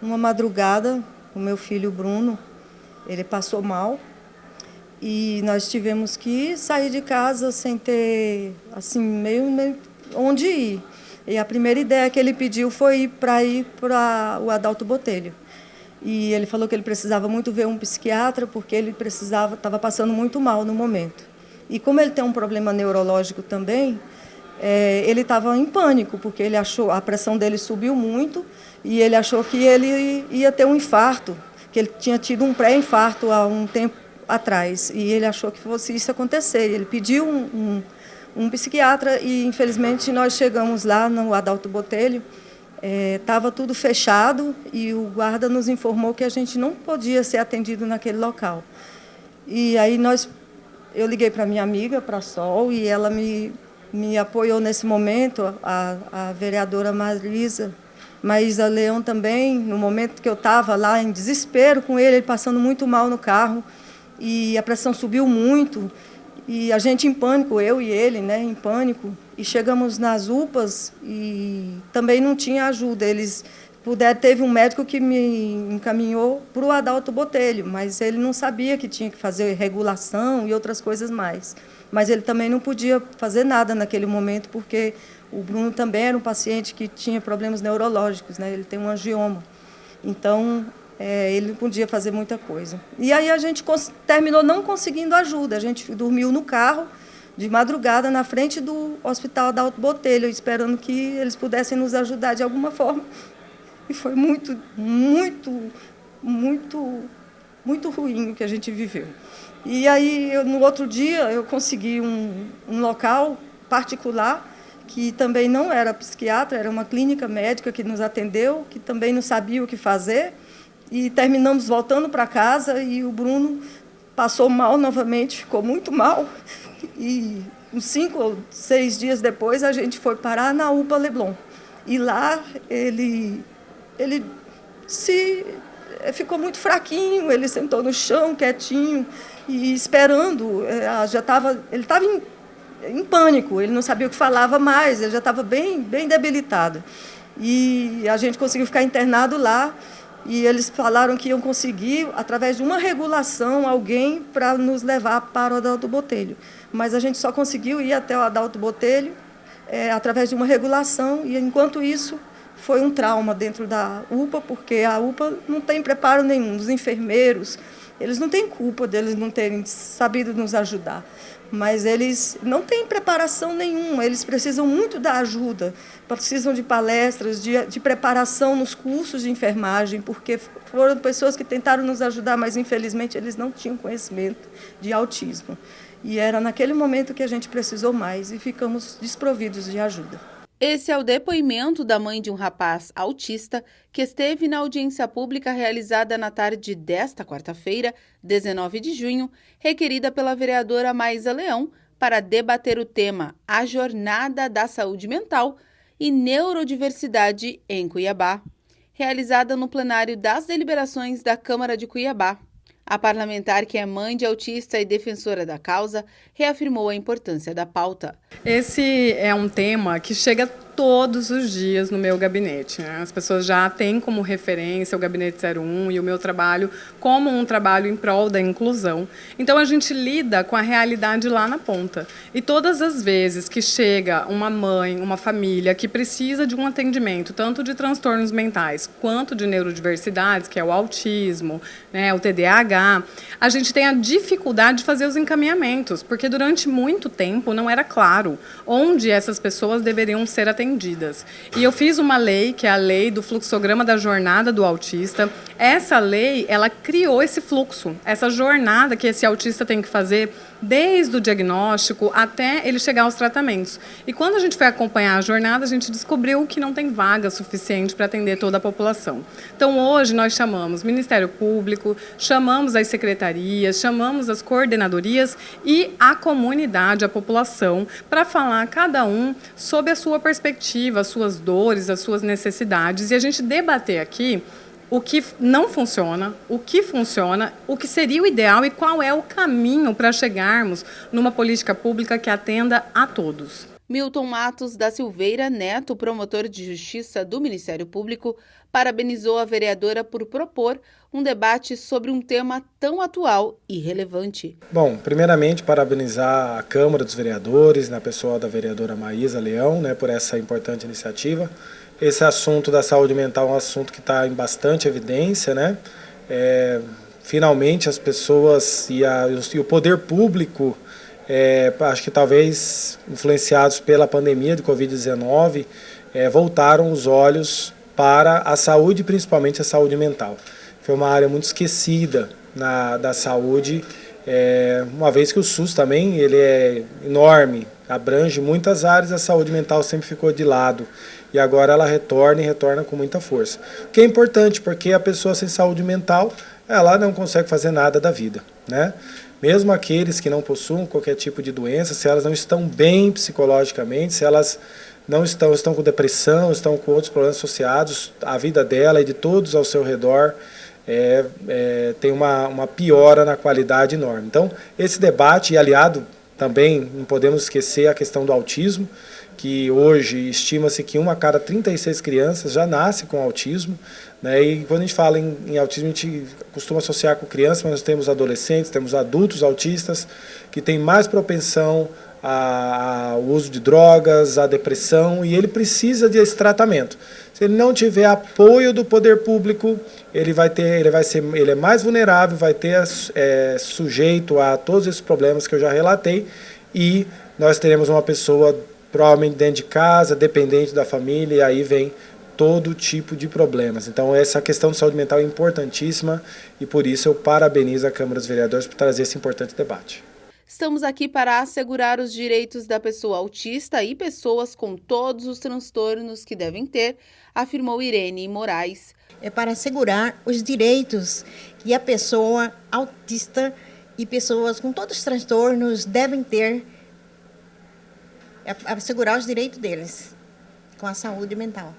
uma madrugada, o meu filho Bruno, ele passou mal e nós tivemos que sair de casa sem ter, assim, meio onde ir. E a primeira ideia que ele pediu foi ir para o Adalto Botelho. E ele falou que ele precisava muito ver um psiquiatra porque ele estava passando muito mal no momento. E como ele tem um problema neurológico também, ele estava em pânico, porque ele achou, a pressão dele subiu muito e ele achou que ele ia ter um infarto, que ele tinha tido um pré-infarto há um tempo atrás. E ele achou que fosse isso acontecer. Ele pediu um psiquiatra e, infelizmente, nós chegamos lá no Adalto Botelho. Estava tudo fechado e o guarda nos informou que a gente não podia ser atendido naquele local. E aí eu liguei para minha amiga, para a Sol, e ela me apoiou nesse momento, a vereadora Maísa Leão também, no momento que eu estava lá em desespero com ele passando muito mal no carro, e a pressão subiu muito, e a gente em pânico, eu e ele, né, em pânico, e chegamos nas UPAs e também não tinha ajuda. Teve um médico que me encaminhou para o Adalto Botelho, mas ele não sabia que tinha que fazer regulação e outras coisas mais. Mas ele também não podia fazer nada naquele momento, porque o Bruno também era um paciente que tinha problemas neurológicos, né? Ele tem um angioma. Então, ele não podia fazer muita coisa. E aí a gente terminou não conseguindo ajuda. A gente dormiu no carro, de madrugada, na frente do Hospital Adalto Botelho, esperando que eles pudessem nos ajudar de alguma forma. E foi muito, muito, muito, muito ruim o que a gente viveu. E aí, no outro dia, eu consegui um local particular, que também não era psiquiatra, era uma clínica médica que nos atendeu, que também não sabia o que fazer. E terminamos voltando para casa e o Bruno passou mal novamente, ficou muito mal. E uns 5 ou 6 dias depois, a gente foi parar na UPA Leblon. E lá ele ficou muito fraquinho, ele sentou no chão, quietinho, e esperando. Ele estava em pânico, ele não sabia o que falava mais, ele já estava bem debilitado. E a gente conseguiu ficar internado lá, e eles falaram que iam conseguir, através de uma regulação, alguém para nos levar para o Adalto Botelho. Mas a gente só conseguiu ir até o Adalto Botelho através de uma regulação, e, enquanto isso, foi um trauma dentro da UPA, porque a UPA não tem preparo nenhum. Os enfermeiros, eles não têm culpa deles não terem sabido nos ajudar, mas eles não têm preparação nenhuma, eles precisam muito da ajuda, precisam de palestras, de preparação nos cursos de enfermagem, porque foram pessoas que tentaram nos ajudar, mas, infelizmente, eles não tinham conhecimento de autismo. E era naquele momento que a gente precisou mais e ficamos desprovidos de ajuda. Esse é o depoimento da mãe de um rapaz autista que esteve na audiência pública realizada na tarde desta quarta-feira, 19 de junho, requerida pela vereadora Maísa Leão para debater o tema A Jornada da Saúde Mental e Neurodiversidade em Cuiabá, realizada no plenário das deliberações da Câmara de Cuiabá. A parlamentar, que é mãe de autista e defensora da causa, reafirmou a importância da pauta. Esse é um tema que chega todos os dias no meu gabinete, né? As pessoas já têm como referência o Gabinete 01 e o meu trabalho como um trabalho em prol da inclusão. Então, a gente lida com a realidade lá na ponta. E todas as vezes que chega uma mãe, uma família que precisa de um atendimento, tanto de transtornos mentais quanto de neurodiversidades, que é o autismo, né, o TDAH, a gente tem a dificuldade de fazer os encaminhamentos, porque durante muito tempo não era claro onde essas pessoas deveriam ser atendidas. E eu fiz uma lei, que é a lei do fluxograma da jornada do autista. Essa lei, ela criou esse fluxo, essa jornada que esse autista tem que fazer desde o diagnóstico até ele chegar aos tratamentos. E quando a gente foi acompanhar a jornada, a gente descobriu que não tem vaga suficiente para atender toda a população. Então, hoje, nós chamamos Ministério Público, chamamos as secretarias, chamamos as coordenadorias e a comunidade, a população, para falar cada um sob a sua perspectiva, as suas dores, as suas necessidades, e a gente debater aqui o que não funciona, o que seria o ideal e qual é o caminho para chegarmos numa política pública que atenda a todos. Milton Matos da Silveira Neto, promotor de justiça do Ministério Público, parabenizou a vereadora por propor um debate sobre um tema tão atual e relevante. Bom, primeiramente parabenizar a Câmara dos Vereadores, na pessoa da vereadora Maísa Leão, por essa importante iniciativa. Esse assunto da saúde mental é um assunto que está em bastante evidência, Finalmente as pessoas e o poder público, acho que talvez influenciados pela pandemia de Covid-19, voltaram os olhos para a saúde, principalmente a saúde mental. Foi uma área muito esquecida da saúde, uma vez que o SUS também ele é enorme, abrange muitas áreas, a saúde mental sempre ficou de lado. E agora ela retorna com muita força. O que é importante, porque a pessoa sem saúde mental, ela não consegue fazer nada da vida, Mesmo aqueles que não possuem qualquer tipo de doença, se elas não estão bem psicologicamente, se elas não estão com depressão, estão com outros problemas associados, a vida dela e de todos ao seu redor tem uma piora na qualidade enorme. Então, esse debate, e aliado também, não podemos esquecer a questão do autismo, que hoje estima-se que 1 a cada 36 crianças já nasce com autismo, E quando a gente fala em autismo, a gente costuma associar com crianças, mas nós temos adolescentes, temos adultos autistas que têm mais propensão ao uso de drogas, à depressão, e ele precisa desse tratamento. Se ele não tiver apoio do poder público, ele é mais vulnerável, vai ter sujeito a todos esses problemas que eu já relatei, e nós teremos uma pessoa provavelmente dentro de casa, dependente da família, e aí vem todo tipo de problemas. Então essa questão de saúde mental é importantíssima e por isso eu parabenizo a Câmara dos Vereadores por trazer esse importante debate. Estamos aqui para assegurar os direitos da pessoa autista e pessoas com todos os transtornos que devem ter, afirmou Irene Moraes. É para assegurar os direitos que a pessoa autista e pessoas com todos os transtornos devem ter, assegurar os direitos deles com a saúde mental.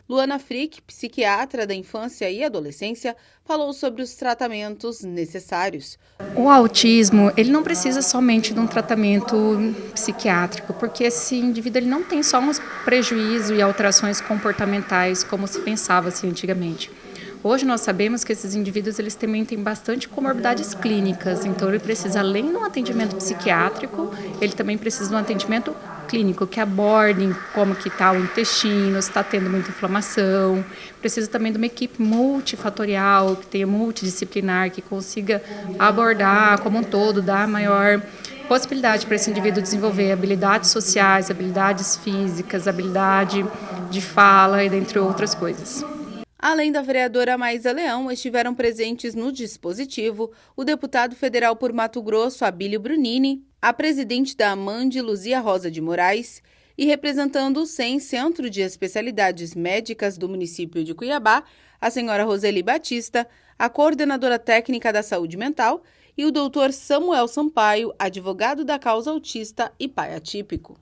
Luana Frick, psiquiatra da infância e adolescência, falou sobre os tratamentos necessários. O autismo, ele não precisa somente de um tratamento psiquiátrico, porque esse indivíduo ele não tem só uns prejuízos e alterações comportamentais, como se pensava antigamente. Hoje nós sabemos que esses indivíduos eles também têm bastante comorbidades clínicas, então ele precisa, além de um atendimento psiquiátrico, ele também precisa de um atendimento clínico, que aborde como que está o intestino, se está tendo muita inflamação. Precisa também de uma equipe multifatorial, que tenha multidisciplinar, que consiga abordar como um todo, dar maior possibilidade para esse indivíduo desenvolver habilidades sociais, habilidades físicas, habilidade de fala e dentre outras coisas. Além da vereadora Maísa Leão, estiveram presentes no dispositivo o deputado federal por Mato Grosso, Abílio Brunini, a presidente da AMAND, Luzia Rosa de Moraes, e representando o CEM, Centro de Especialidades Médicas do município de Cuiabá, a senhora Roseli Batista, a coordenadora técnica da saúde mental, e o doutor Samuel Sampaio, advogado da causa autista e pai atípico.